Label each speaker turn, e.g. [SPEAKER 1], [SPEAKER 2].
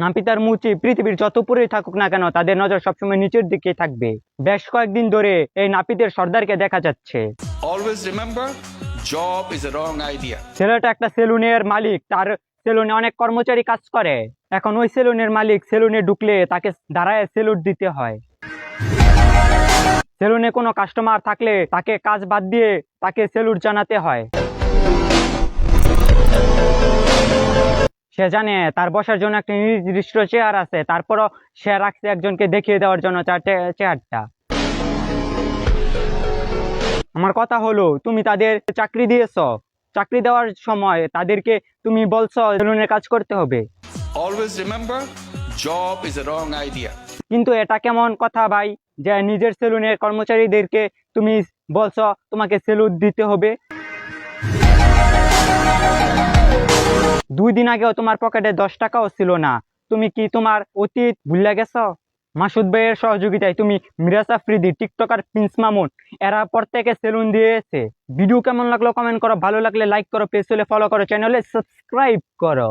[SPEAKER 1] নাপিতার মুচি পৃথিবীর যত উপরেই থাকুক না কেন তাদের নজর সবসময় নিচের দিকেই থাকবে। বেশ কয়েকদিন ধরে এই নাপিতের সর্দারকে দেখা যাচ্ছে।
[SPEAKER 2] Always remember, job is a wrong idea.
[SPEAKER 1] ছেলেটা একটা সেলুনের মালিক, তার সেলুনে অনেক কর্মচারী কাজ করে। এখন ওই সেলুনের মালিক সেলুনে ঢুকলে তাকে দাঁড়ায় সেলুট দিতে হয়। সেলুনে কোনো কাস্টমার থাকলে তাকে কাজ বাদ দিয়ে তাকে সেলুট জানাতে হয়। সে জানে তার বসার জন্য একটা নির্দিষ্ট চেয়ার আছে, তারপরও সে রাখছে একজনকে দেখিয়ে দেওয়ার জন্য তার চেয়ারটা। আমার কথা হলো, তুমি তাদের চাকরি দিয়েছো, চাকরি দেওয়ার সময় তাদেরকে তুমি বলছো সেলুনের কাজ করতে হবে।
[SPEAKER 2] Always remember, job is a wrong idea.
[SPEAKER 1] কিন্তু এটা কেমন কথা ভাই, যে নিজের সেলুনের কর্মচারীদেরকে তুমি বলছো তোমাকে সেলুট দিতে হবে? 2 দিন আগেও তোমার পকেটে 10 টাকাও ছিল না। তুমি কি তোমার অতীত ভুলে গেছো? মাসুদ ভাইয়ের সহযোগিতায় তুমি মিরাজ আফ্রিদি, টিকটকার প্রিন্স মামুন, এরা প্রত্যেকে সেলুন দিয়েছে। ভিডিও কেমন লাগলো কমেন্ট করো, ভালো লাগলে লাইক করো, পেজ হলে ফলো করো, চ্যানেলে সাবস্ক্রাইব করো।